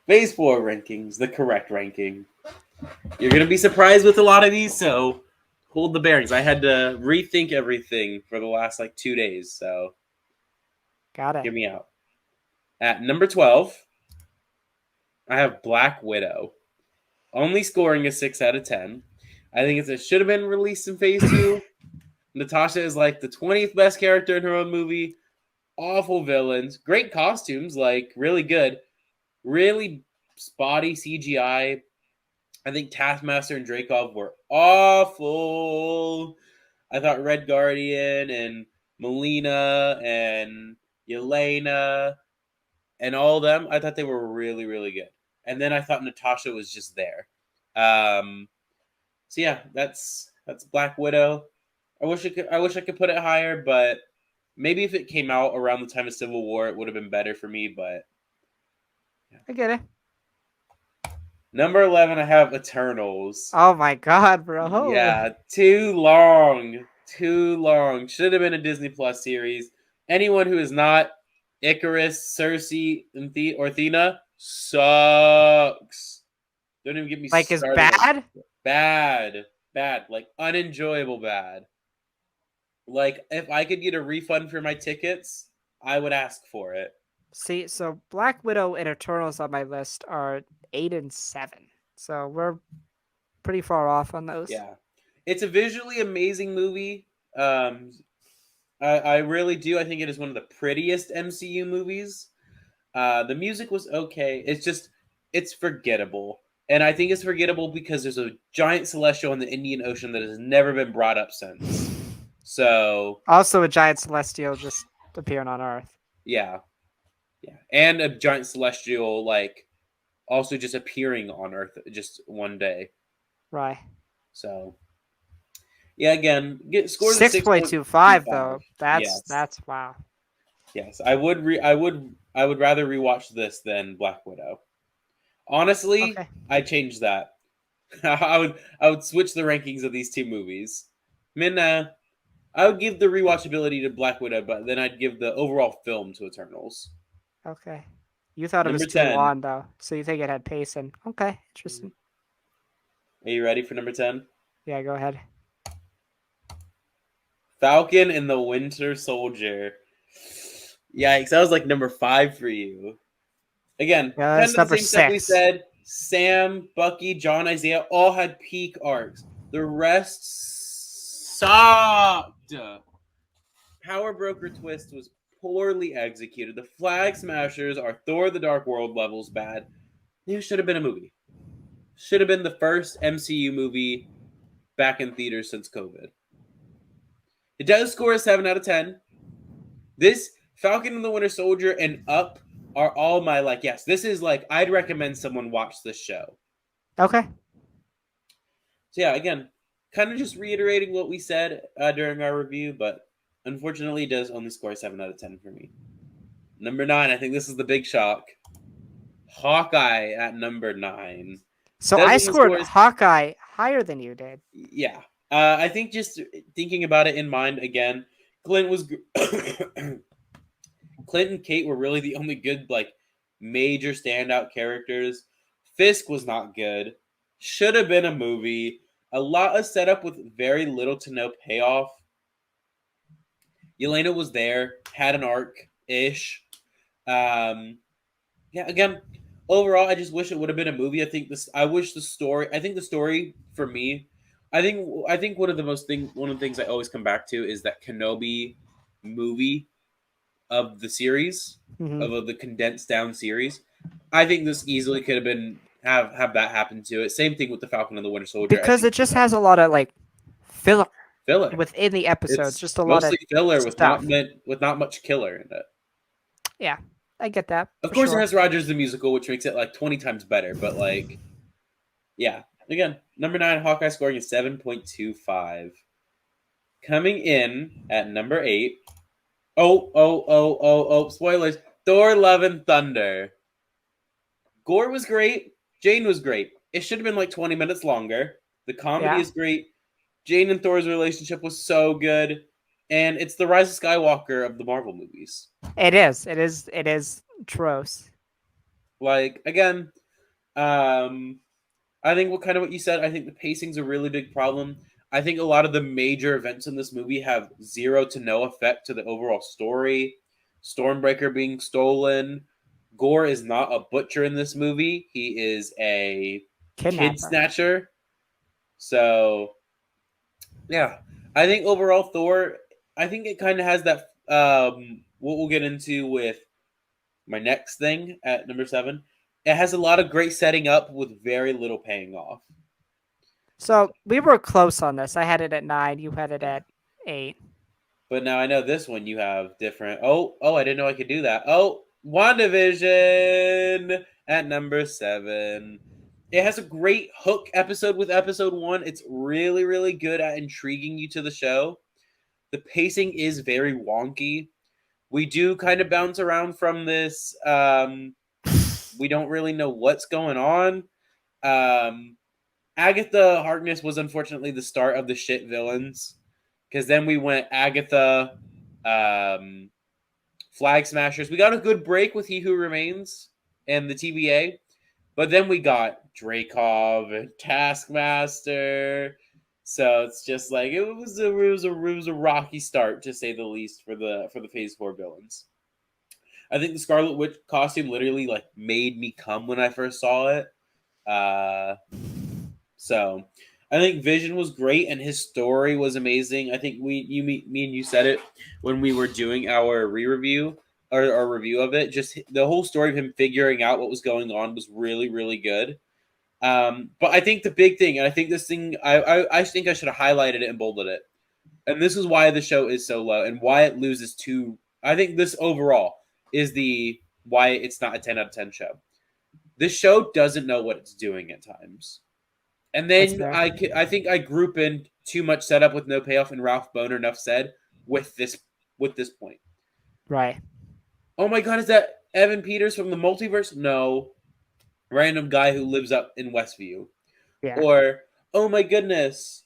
Phase 4 rankings, the correct ranking. You're going to be surprised with a lot of these, so hold the bearings. I had to rethink everything for the last 2 days, so Got hear it. me out. At number 12, I have Black Widow. Only scoring a 6 out of 10. I think it should have been released in Phase 2. Natasha is like the 20th best character in her own movie. Awful villains. Great costumes, really good. Really spotty CGI. I think Taskmaster and Dreykov were awful. I thought Red Guardian and Melina and Yelena and all of them, I thought they were really, really good. And then I thought Natasha was just there. So yeah, that's Black Widow. I wish I could put it higher, but maybe if it came out around the time of Civil War, it would have been better for me. But yeah. I get it. Number 11, I have Eternals. Oh my god, bro. Yeah, too long. Too long. Should have been a Disney Plus series. Anyone who is not Icarus, Cersei, or Athena sucks. Don't even get me Like, is started on bad? bad. Bad. Unenjoyable bad. If I could get a refund for my tickets, I would ask for it. See, so Black Widow and Eternals on my list are 8 and 7. So we're pretty far off on those. Yeah. It's a visually amazing movie. I really do. I think it is one of the prettiest MCU movies. The music was okay. It's forgettable. And I think it's forgettable because there's a giant celestial in the Indian Ocean that has never been brought up since. So Also, a giant celestial just appearing on Earth. yeah. Yeah. And a giant celestial, also just appearing on Earth just one day. Right. So yeah, again, scores 6.25 though. That's Yes. wow. Yes, I would rather rewatch this than Black Widow. Honestly, Okay. I changed that. I would switch the rankings of these two movies. I would give the rewatchability to Black Widow, but then I'd give the overall film to Eternals. Okay. You thought it Number was too 10. long though, so you think it had pacing. Okay, interesting. Are you ready for number 10? Yeah, go ahead. Falcon and the Winter Soldier. Yikes, that was number 5 for you. Again, Yeah, kind that's of the number same stuff we 6. said. Sam, Bucky, John, Isaiah all had peak arcs. The rest sucked. Power Broker Twist was poorly executed. The Flag Smashers are Thor the Dark World levels bad. It should have been a movie. Should have been the first MCU movie back in theaters since COVID. It does score a 7 out of 10. This, Falcon and the Winter Soldier, and Up are all my yes. This is I'd recommend someone watch this show. Okay. So yeah, again, kind of just reiterating what we said during our review, but unfortunately, it does only score 7 out of 10 for me. Number 9, I think this is the big shock. Hawkeye at number 9. So I scored Hawkeye higher than you did. Yeah. I think just thinking about it in mind again, Clint and Kate were really the only good major standout characters. Fisk was not good. Should have been a movie. A lot of setup with very little to no payoff. Yelena was there, had an arc-ish. Yeah, again, overall, I just wish it would have been a movie. I think the story for me, I think one of the things I always come back to is that Kenobi movie of the series, of the condensed down series. I think this easily could have been have that happen to it. Same thing with the Falcon and the Winter Soldier. Because it just has a lot of filler within the episodes. It's just a lot of filler stuff. with not much killer in it. Yeah, I get that. Of course, it has Rogers the musical, which makes it 20 times better. But yeah. Again, number 9, Hawkeye scoring a 7.25. Coming in at number 8. Oh! Spoilers. Thor: Love and Thunder. Gore was great. Jane was great. It should have been 20 minutes longer. The comedy is great. Jane and Thor's relationship was so good. And it's the Rise of Skywalker of the Marvel movies. It is. It is Tros. Like again, um, I think what you said. I think the pacing's a really big problem. I think a lot of the major events in this movie have zero to no effect to the overall story. Stormbreaker being stolen. Gore is not a butcher in this movie. He is a kid Kidnapper. snatcher. So yeah, I think overall Thor. I think it kind of has that. What we'll get into with my next thing at number 7. It has a lot of great setting up with very little paying off. So we were close on this. I had it at 9. You had it at 8. But now I know this one you have different. Oh, I didn't know I could do that. Oh, WandaVision at number 7. It has a great hook episode with episode 1. It's really, really good at intriguing you to the show. The pacing is very wonky. We do kind of bounce around from this. We don't really know what's going on. Agatha Harkness was unfortunately the start of the shit villains. Because then we went Agatha, Flag Smashers. We got a good break with He Who Remains and the TVA. But then we got Dreykov and Taskmaster. So it's just like it was a rocky start to say the least for the Phase 4 villains. I think the Scarlet Witch costume literally like made me come when I first saw it. So I think Vision was great and his story was amazing. I think me and you said it when we were doing our re-review or our review of it. Just the whole story of him figuring out what was going on was really, really good. But I think the big thing, and I think this thing, I think I should have highlighted it and bolded it. And this is why the show is so low and why it loses to. I think this overall is the why it's not a 10 out of 10 show. This show doesn't know what it's doing at times. And then I think I group in too much setup with no payoff and Ralph Boner, enough said, with this point. Right. Oh my god, is that Evan Peters from the multiverse? No. Random guy who lives up in Westview. Yeah. Or, oh my goodness,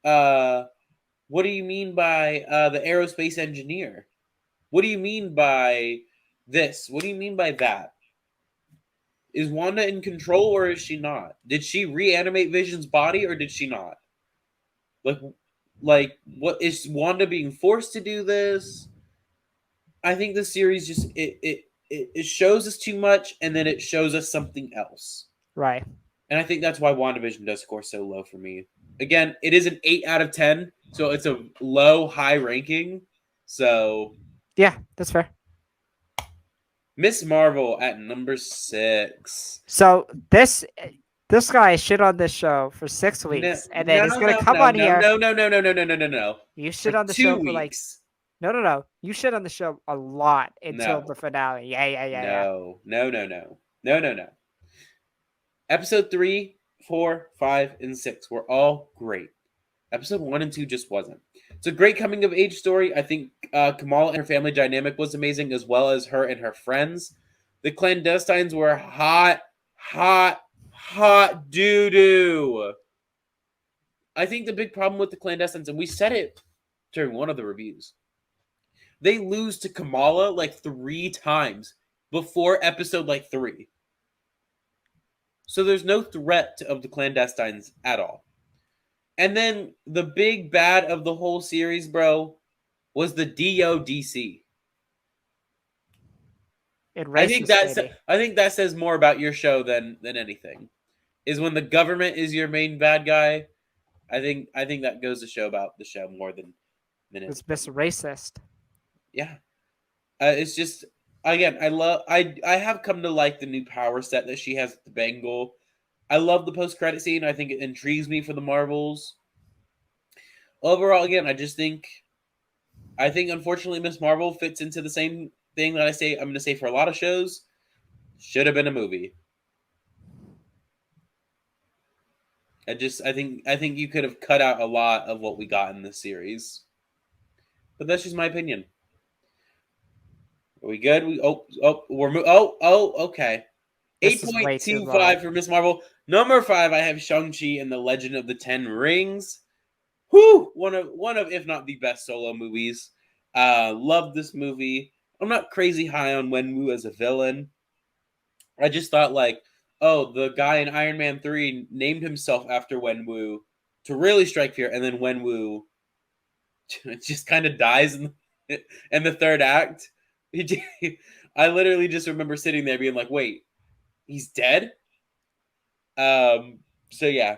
what do you mean by the aerospace engineer? What do you mean by this? What do you mean by that? Is Wanda in control or is she not? Did she reanimate Vision's body or did she not? Like what is Wanda being forced to do this? I think the series just it shows us too much and then it shows us something else. Right. And I think that's why WandaVision does score so low for me. Again, it is an 8 out of 10, so it's a low high ranking. So yeah, that's fair. Miss Marvel at number 6. So this guy shit on this show for 6 weeks, and then he's gonna come on here. No. You shit on the show for like no. You shit on the show a lot until the finale. Yeah. No. Episode 3, 4, 5, and 6 were all great. Episode 1 and 2 just wasn't. It's a great coming of age story. I think Kamala and her family dynamic was amazing, as well as her and her friends. The clandestines were hot doo-doo. I think the big problem with the clandestines, and we said it during one of the reviews, they lose to Kamala like 3 times before episode like 3. So there's no threat of the clandestines at all. And then the big bad of the whole series, bro, was the DODC. I think that says more about your show than anything. Is when the government is your main bad guy. I think that goes to show about the show more than it's just racist. Yeah, it's just again I have come to like the new power set that she has at the Bengal. I love the post-credit scene. I think it intrigues me for the Marvels. Overall, again, I think unfortunately Miss Marvel fits into the same thing that I'm going to say for a lot of shows. Should have been a movie. I think you could have cut out a lot of what we got in this series. But that's just my opinion. Are we good? Okay. 8.25 for Miss Marvel. Number 5, I have ShangChi and the Legend of the Ten Rings. Whoo! One of, if not the best solo movies. Love this movie. I'm not crazy high on Wenwu as a villain. I just thought like, oh, the guy in Iron Man 3 named himself after Wenwu to really strike fear, and then Wenwu just kind of dies in the third act. I literally just remember sitting there being like, wait, he's dead? So yeah.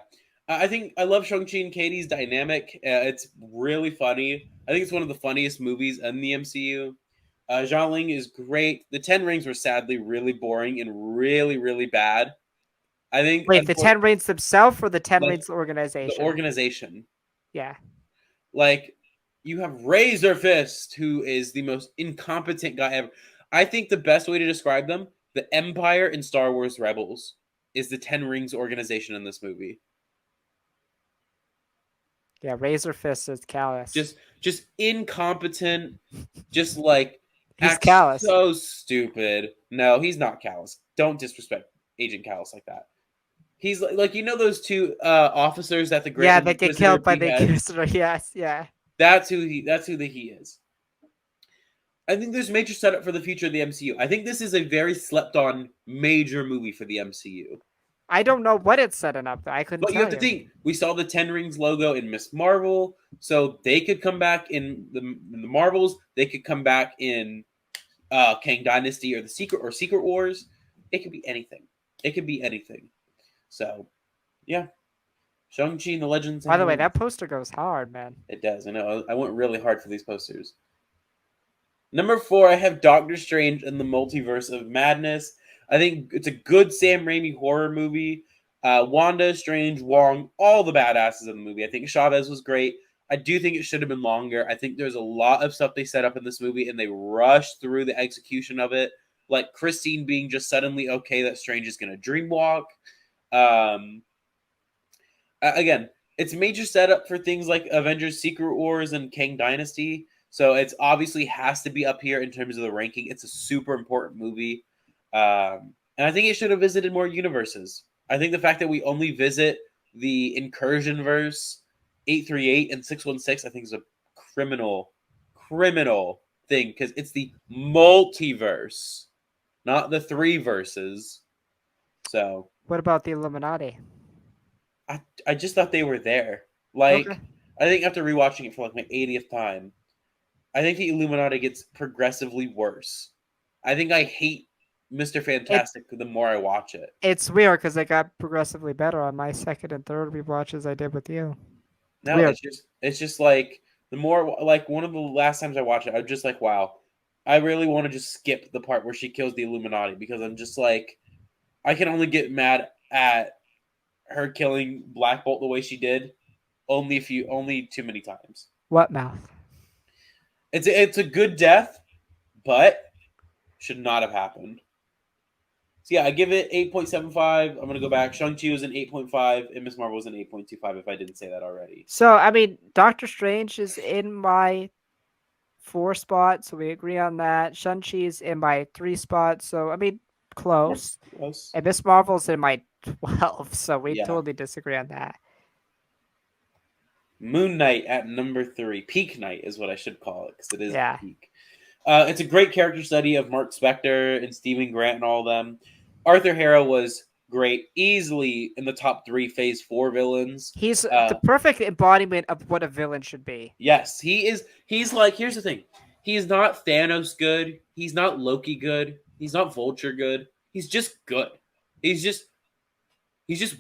I think I love Shang-Chi and Katie's dynamic. It's really funny. I think it's one of the funniest movies in the MCU. Zhao Ling is great. The Ten Rings were sadly really boring and really, really bad. I think, Wait, the Ten Rings themselves or the Ten like Rings the organization? organization, Yeah. like you have Razor Fist, who is the most incompetent guy ever. I think the best way to describe them, the Empire in Star Wars Rebels, is the Ten Rings organization in this movie. Yeah, Razor Fist is callous. Just incompetent, just like He's acts callous. so stupid. No, he's not callous. Don't disrespect Agent Callous like that. He's like you know those two officers that the Great Yeah, they get Inquisitor killed by the beheads. Inquisitor. Yes, yeah. That's who he is. I think there's major setup for the future of the MCU. I think this is a very slept on major movie for the MCU. I don't know what it's setting up. I couldn't But you tell have to you. think, we saw the Ten Rings logo in Miss Marvel, so they could come back in the Marvels. They could come back in Kang Dynasty or Secret Wars. It could be anything. It could be anything. So, yeah, Shang-Chi and the Legends of By the way, Heroes. that poster goes hard, man. It does. I know. I went really hard for these posters. Number 4, I have Doctor Strange and the Multiverse of Madness. I think it's a good Sam Raimi horror movie. Wanda, Strange, Wong, all the badasses in the movie. I think Chavez was great. I do think it should have been longer. I think there's a lot of stuff they set up in this movie and they rushed through the execution of it. Like Christine being just suddenly okay that Strange is going to dreamwalk. Again, it's major setup for things like Avengers Secret Wars and Kang Dynasty. So it's obviously has to be up here in terms of the ranking. It's a super important movie. And I think it should have visited more universes. I think the fact that we only visit the Incursion verse 838 and 616, I think is a criminal thing because it's the multiverse, not the three verses. So What about the Illuminati? I just thought they were there. Like, Okay. I think after rewatching it for like my 80th time, I think the Illuminati gets progressively worse. I think I hate Mr. Fantastic the more I watch it. It's weird because it got progressively better on my second and third rewatches I did with you. No, Weird. it's just like the more like one of the last times I watched it, I was just like, wow, I really want to just skip the part where she kills the Illuminati because I'm just like, I can only get mad at her killing Black Bolt the way she did only too many times. What mouth? It's a good death, but should not have happened. So yeah, I give it 8.75. I'm gonna go back. Shang-Chi was an 8.5, and Miss Marvel was an 8.25 if I didn't say that already. So I mean, Doctor Strange is in my 4 spot, so we agree on that. Shang-Chi is in my 3 spot, so I mean, close. Close. And Miss Marvel's in my 12, so we Yeah. totally disagree on that. Moon Knight at number 3. Peak Knight is what I should call it because it is Yeah. peak. It's a great character study of Mark Spector and Stephen Grant and all of them. Arthur Harrow was great, easily in the top 3 Phase 4 villains. He's the perfect embodiment of what a villain should be. Yes, he is. He's like, here's the thing. He's not Thanos good. He's not Loki good. He's not Vulture good. He's just good. He's just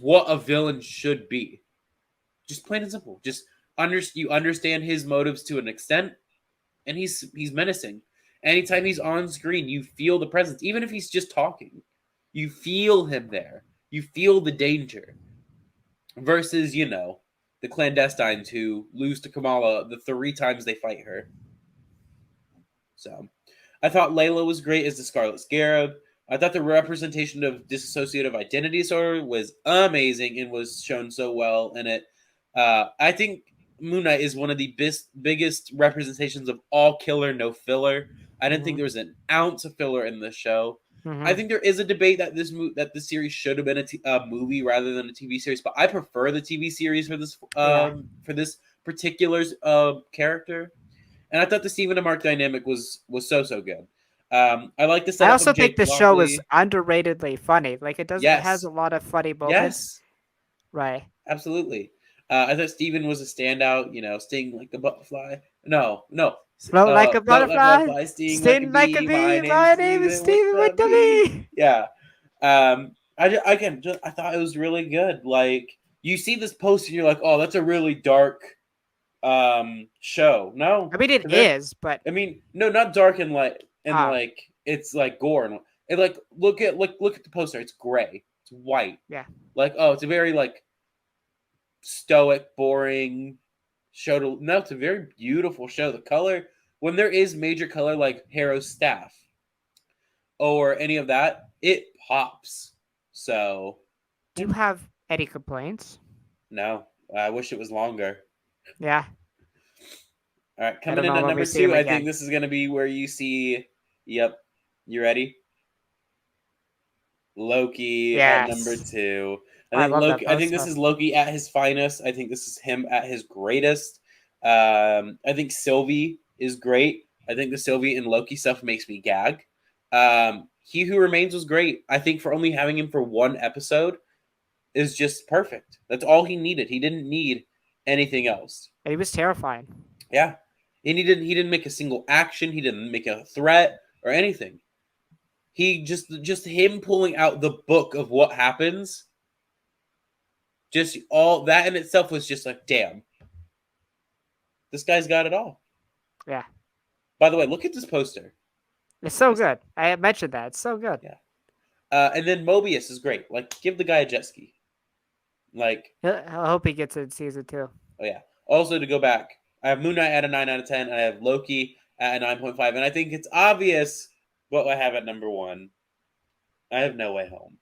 what a villain should be. Just plain and simple. Just you understand his motives to an extent, and he's menacing. Anytime he's on screen, you feel the presence, even if he's just talking. You feel him there. You feel the danger. Versus, the clandestines who lose to Kamala the 3 times they fight her. So, I thought Layla was great as the Scarlet Scarab. I thought the representation of dissociative identity disorder was amazing and was shown so well in it. I think Moon Knight is one of the biggest representations of all killer, no filler. I didn't think there was an ounce of filler in this show. I think there is a debate that this series should have been a movie rather than a TV series, but I prefer the TV series for this particular character. And I thought the Stephen and Mark dynamic was so good. I like the I setup also of think Jake the show is Lockley. underratedly funny. Like it has a Yes, lot of funny moments. yes, Right. absolutely. I thought Steven was a standout. You know, sting like a butterfly. No, no. Float like a Float like a butterfly, butterfly, sting like a sting like a bee. My bee. name's My name is Steven with Steven with the the bee. bee. Yeah. I thought it was really good. Like you see this post and you're like, oh, that's a really dark show. No, I mean, it there. is, but I mean, no, not dark and ah, like it's like gore and like look at the poster. It's gray. It's white. yeah, Like oh, it's a very like stoic, boring show to no, it's a very beautiful show. The color when there is major color like Harrow's staff or any of that, it pops. So do you have any complaints? no, I wish it was longer. Yeah, All right, I coming don't in know at when we number see him two, I think again. this is gonna be where you see. Yep, you ready? Loki at number Yes, two. I I think love that Loki. I think this poster. is Loki at his finest. I think this is him at his greatest. I think Sylvie is great. I think the Sylvie and Loki stuff makes me gag. He Who Remains was great. I think for only having him for one episode is just perfect. That's all he needed. He didn't need anything else. And he was terrifying. Yeah, and he didn't make a single action. He didn't make a threat or anything. He just him pulling out the book of what happens. Just all that in itself was just like, damn, this guy's got it all. Yeah, By the way, look at this poster. it's so good. I had mentioned that. It's so good. Yeah, and then Mobius is great. Like, give the guy a jet ski. Like, I hope he gets it in season 2. oh yeah. Also, to go back, I have Moon Knight at a 9 out of 10. I have Loki at a 9.5, and I think it's obvious what I have at number one. I have No Way Home.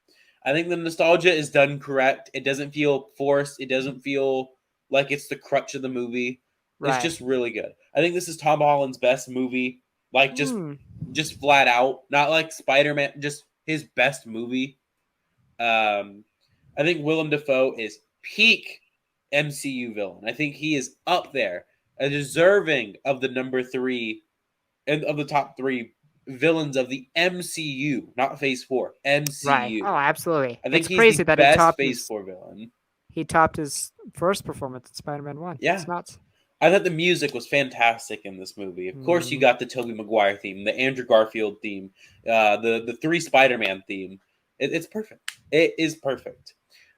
I think the nostalgia is done correct. It doesn't feel forced. It doesn't feel like it's the crutch of the movie. It's Right. just really good. I think this is Tom Holland's best movie, like Hmm. just flat out, not like Spider-Man, just his best movie. I think Willem Dafoe is peak MCU villain. I think he is up there, a deserving of the number 3 and of the top 3 villains of the MCU, not Phase 4, Right. MCU. Oh, absolutely. I think It's he's crazy the that best Phase 4 villain. he topped his first performance in Spider-Man 1. Yeah. It's nuts. I thought the music was fantastic in this movie. Of course, you got the Tobey Maguire theme, the Andrew Garfield theme, the 3 Spider-Man theme. It's perfect. It is perfect.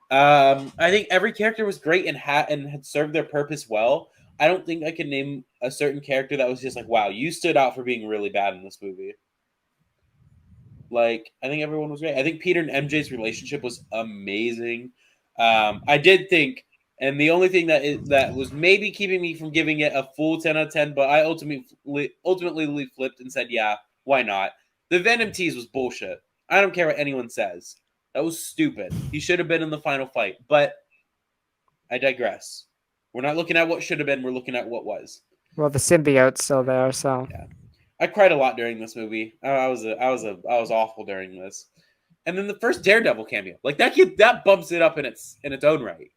I think every character was great and had served their purpose well. I don't think I can name a certain character that was just like, wow, you stood out for being really bad in this movie. Like, I think everyone was great. I think Peter and MJ's relationship was amazing. I did think, and the only thing that was maybe keeping me from giving it a full 10 out of 10, but I ultimately flipped and said, yeah, why not? The Venom tease was bullshit. I don't care what anyone says. That was stupid. He should have been in the final fight, but I digress. We're not looking at what should have been. We're looking at what was. Well, the symbiote's still there, so yeah. I cried a lot during this movie. I was awful during this. And then the first Daredevil cameo, like that bumps it up in its own right.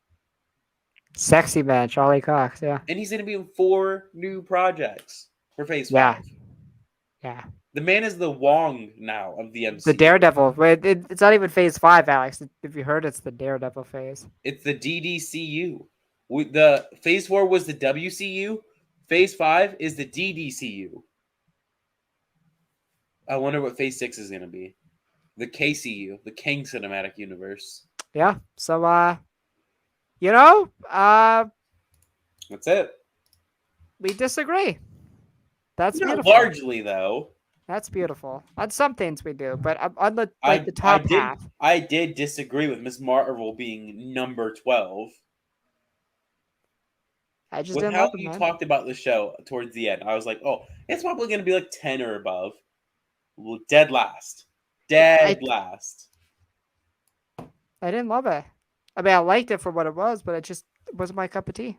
Sexy man, Charlie Cox, yeah. And he's going to be in 4 new projects for Phase 5. Yeah. The man is the Wong now of the MCU. The Daredevil. It's not even Phase 5, Alex. If you heard, it's the Daredevil phase. It's the DDCU. The Phase 4 was the WCU. Phase 5 is the DDCU. I wonder what Phase 6 is going to be. The KCU, the King Cinematic Universe. Yeah. So, that's it. We disagree. That's not beautiful. Largely, though. That's beautiful. On some things we do, but on the the top half. I did disagree with Ms. Marvel being number 12. I just with didn't how love it, you man. talked about the show towards the end, I was like, oh, it's probably going to be like 10 or above. Dead last. Last. I didn't love it. I mean, I liked it for what it was, but it wasn't my cup of tea.